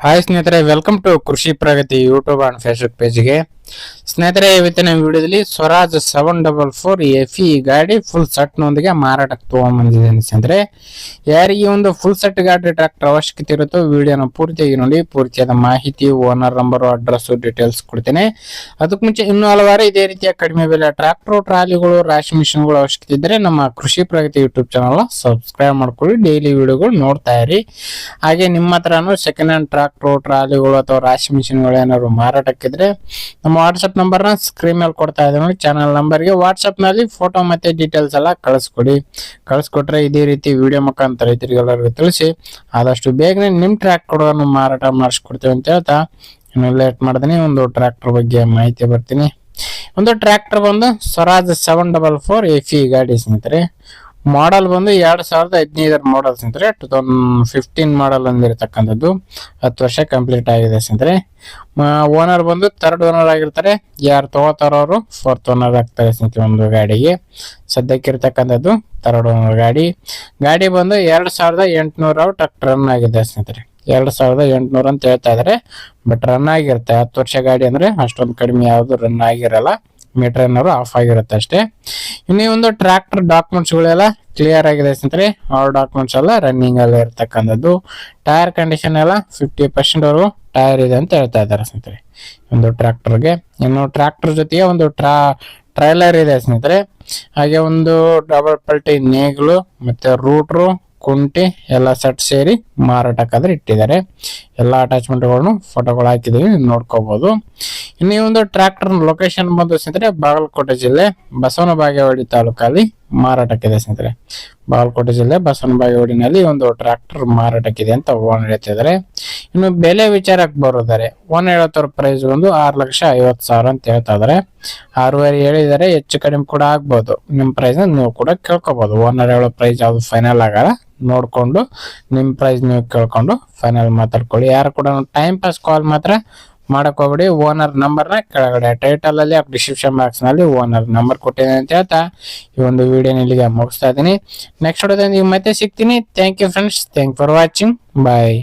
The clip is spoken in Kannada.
ಹಾಯ್ ಸ್ನೇಹಿತರೆ, ವೆಲ್ಕಮ್ ಟು ಕೃಷಿ ಪ್ರಗತಿ ಯೂಟ್ಯೂಬ್ ಅಂಡ್ ಫೇಸ್ಬುಕ್ ಪೇಜ್ಗೆ. ಸ್ನೇಹಿತರೆ, ಇವತ್ತಿನ ವಿಡಿಯೋದಲ್ಲಿ ಸ್ವರಾಜ್ 744 FE ಗಾಡಿ ಫುಲ್ ಸೆಟ್ ನೊಂದಿಗೆ ಮಾರಾಟಕ್ಕೆ ತಗೊಂಡ್ಬಂದಿದ್ದೇನೆ. ಸ್ನೇಹಿತರೆ, ಯಾರಿಗೆ ಒಂದು ಫುಲ್ ಸೆಟ್ ಗಾಡಿ ಟ್ರ್ಯಾಕ್ಟರ್ ಅವಶ್ಯಕತೆ ಇರುತ್ತೋ ವಿಡಿಯೋನ ಪೂರ್ತಿಯಾಗಿ ನೋಡಿ. ಪೂರ್ತಿಯಾದ ಮಾಹಿತಿ, ಓನರ್ ನಂಬರ್, ಅಡ್ರೆಸ್, ಡೀಟೇಲ್ಸ್ ಕೊಡ್ತೇನೆ. ಅದಕ್ಕೆ ಮುಂಚೆ ಇನ್ನೂ ಹಲವಾರು ಇದೇ ರೀತಿಯ ಕಡಿಮೆ ಬೆಲೆ ಟ್ರ್ಯಾಕ್ಟರ್, ಟ್ರಾಲಿಗಳು, ರಾಶಿ ಮಿಷನ್ಗಳು ಅವಶ್ಯಕತೆ ಇದ್ದರೆ ನಮ್ಮ ಕೃಷಿ ಪ್ರಗತಿ ಯೂಟ್ಯೂಬ್ ಚಾನಲ್ ಸಬ್ಸ್ಕ್ರೈಬ್ ಮಾಡ್ಕೊಳ್ಳಿ. ಡೈಲಿ ವಿಡಿಯೋಗಳು ನೋಡ್ತಾ ಇರಿ. ಹಾಗೆ ನಿಮ್ಮ ಹತ್ರನೂ ಸೆಕೆಂಡ್ ಹ್ಯಾಂಡ್ ಟ್ರ್ಯಾಕ್ಟರ್, ಟ್ರಾಲಿಗಳು ಅಥವಾ ರಾಶಿ ಮಿಷನ್ಗಳು ಏನಾದ್ರು ಮಾರಾಟಕ್ಕಿದ್ರೆ ನಮ್ಮ ವಾಟ್ಸ್ಆಪ್ ನಂಬರ್ನ ಸ್ಕ್ರೀನ್ ಮೇಲೆ ಕೊಡ್ತಾ ಇದ್ದೀನಿ. ಚಾನಲ್ ನಂಬರ್ಗೆ ವಾಟ್ಸ್ಆಪ್ ನಲ್ಲಿ ಫೋಟೋ ಮತ್ತೆ ಡೀಟೇಲ್ಸ್ ಎಲ್ಲ ಕಳಿಸ್ಕೊಟ್ರೆ ಇದೇ ರೀತಿ ವಿಡಿಯೋ ಮುಖಾಂತರ ರೈತರಿಗೆಲ್ಲರಿಗೂ ತಿಳಿಸಿ ಆದಷ್ಟು ಬೇಗನೆ ನಿಮ್ ಟ್ರ್ಯಾಕ್ಟರ್ ಮಾರಾಟ ಮಾಡಿಸ್ಕೊಡ್ತೀವಿ ಅಂತ ಹೇಳ್ತಾ ಇನ್ನು ಲೇಟ್ ಮಾಡ್ತೀನಿ. ಒಂದು ಟ್ರ್ಯಾಕ್ಟರ್ ಬಗ್ಗೆ ಮಾಹಿತಿ ಬರ್ತೀನಿ. ಒಂದು ಟ್ರ್ಯಾಕ್ಟರ್ ಬಂದು ಸ್ವರಾಜ್ 744 FE ಗಾಡಿ ಸ್ನೇಹಿತರೆ. ಮಾಡಲ್ ಬಂದು 2015 ಮಾಡಲ್ ಸ್ನೇಹಿತರೆ. 2015 ಮಾಡಲ್ ಅಂದಿರತಕ್ಕಂಥದ್ದು. 10 ವರ್ಷ ಕಂಪ್ಲೀಟ್ ಆಗಿದೆ ಸ್ನೇಹಿತರೆ. ಓನರ್ ಬಂದು ಥರ್ಡ್ ಓನರ್ ಆಗಿರ್ತಾರೆ. ಯಾರು ತಗೋತಾರವರು ಫೋರ್ತ್ ಓನರ್ ಆಗ್ತಾರೆ ಸ್ನೇಹಿತರೆ. ಒಂದು ಗಾಡಿಗೆ ಸದ್ಯಕ್ಕೆ ಇರ್ತಕ್ಕಂಥದ್ದು ಥರ್ಡ್ ಓನರ್ ಗಾಡಿ ಬಂದು 2800 ಟ್ರಕ್ ರನ್ ಆಗಿದೆ ಸ್ನೇಹಿತರೆ. 2800 ಅಂತ ಹೇಳ್ತಾ ಇದಾರೆ, ಬಟ್ ರನ್ ಆಗಿರುತ್ತೆ. 10 ವರ್ಷ ಗಾಡಿ ಅಂದ್ರೆ ಅಷ್ಟೊಂದು ಕಡಿಮೆ ಯಾವ್ದು ರನ್ ಆಗಿರಲ್ಲ. ಮೀಟರ್ ಏನಾದ್ರು ಆಫ್ ಆಗಿರುತ್ತೆ ಅಷ್ಟೇ. ಇನ್ನು ಒಂದು ಟ್ರ್ಯಾಕ್ಟರ್ ಡಾಕ್ಯುಮೆಂಟ್ಸ್ ಗಳೆಲ್ಲ ಕ್ಲಿಯರ್ ಆಗಿದೆ ಸ್ನೇಹಿತರೆ. ಆಲ್ ಡಾಕ್ಯುಮೆಂಟ್ಸ್ ಎಲ್ಲ ರನ್ನಿಂಗ್ ಅಲ್ಲಿ ಇರ್ತಕ್ಕಂಥದ್ದು. ಟೈರ್ ಕಂಡೀಷನ್ ಎಲ್ಲ 50% ವರೆಗೂ ಟೈರ್ ಇದೆ ಅಂತ ಹೇಳ್ತಾ ಇದ್ದಾರೆ ಸ್ನೇಹಿತರೆ ಒಂದು ಟ್ರ್ಯಾಕ್ಟರ್ಗೆ. ಇನ್ನು ಟ್ರ್ಯಾಕ್ಟರ್ ಜೊತೆಗೆ ಒಂದು ಟ್ರೈಲರ್ ಇದೆ ಸ್ನೇಹಿತರೆ. ಹಾಗೆ ಒಂದು ಡಬಲ್ ಪಲ್ಟಿ ನೇಗ್ಲು ಮತ್ತೆ ರೂಟ್ರು, ಕುಂಟಿ ಎಲ್ಲ ಸೆಟ್ ಸೇರಿ ಮಾರಾಟಕ್ಕಾದ್ರೆ ಇಟ್ಟಿದ್ದಾರೆ. ಎಲ್ಲ ಅಟ್ಯಾಚ್ಮೆಂಟ್ಗಳನ್ನು ಫೋಟೋಗಳು ಹಾಕಿದೀವಿ, ನೋಡ್ಕೋಬಹುದು. ಇನ್ನು ಈ ಒಂದು ಟ್ರ್ಯಾಕ್ಟರ್ ಲೊಕೇಶನ್ ಬಂದು ಸ್ನೇಹಿತರೆ ಬಾಗಲಕೋಟೆ ಜಿಲ್ಲೆ ಬಸವನ ಬಾಗೇವಾಡಿ ತಾಲೂಕಲ್ಲಿ ಮಾರಾಟಕ್ಕಿದೆ ಸ್ನೇಹಿತರೆ. ಬಾಗಲಕೋಟೆ ಜಿಲ್ಲೆ ಬಸವನ ಬಾಗೇವಾಡಿನಲ್ಲಿ ಒಂದು ಟ್ರ್ಯಾಕ್ಟರ್ ಮಾರಾಟಕ್ಕಿದೆ ಅಂತ ಓನರ್ ಹೇಳ್ತಿದ್ದಾರೆ. ಇನ್ನು ಬೆಲೆ ವಿಚಾರಕ್ಕೆ ಬರೋದಾರೆ, ಓನರ್ ಹೇಳ್ತಾರ ಪ್ರೈಸ್ ಒಂದು 6,50,000 ಅಂತ ಹೇಳ್ತಾ ಇದಾರೆ. 6,500 ಹೇಳಿದ್ದಾರೆ, ಹೆಚ್ಚು ಕಡಿಮೆ ಕೂಡ ಆಗ್ಬಹುದು. ನಿಮ್ ಪ್ರೈಸ್ ನೀವು ಕೂಡ ಕೇಳ್ಕೋಬಹುದು. ಓನರ್ ಹೇಳೋ ಪ್ರೈಸ್ ಯಾವ್ದು ಫೈನಲ್ ಆಗಲ್ಲ. ನೋಡ್ಕೊಂಡು ನಿಮ್ ಪ್ರೈಸ್ ನೀವು ಕೇಳ್ಕೊಂಡು ಫೈನಲ್ ಮಾತಾಡ್ಕೊಳ್ಳಿ. ಯಾರು ಕೂಡ ಟೈಮ್ ಪಾಸ್ ಕಾಲ್ ಮಾತ್ರ ಮಾಡಕ್ ಹೋಗ್ಬೇಡಿ. ಓನರ್ ನಂಬರ್ನ ಕೆಳಗಡೆ ಟೈಟಲ್ ಅಲ್ಲಿ ಡಿಸ್ಕ್ರಿಪ್ಷನ್ ಬಾಕ್ಸ್ ನಲ್ಲಿ ಓನರ್ ನಂಬರ್ ಕೊಟ್ಟಿದ್ದೀನಿ ಅಂತ ಹೇಳ್ತಾ ಈ ಒಂದು ವಿಡಿಯೋನ ಇಲ್ಲಿಗೆ ಮುಗಿಸ್ತಾ ಇದ್ದೀನಿ. ನೆಕ್ಸ್ಟ್ ವಿಡಿಯೋದಲ್ಲಿ ಮತ್ತೆ ಸಿಗ್ತೀನಿ. Thank you friends, thank for watching, bye.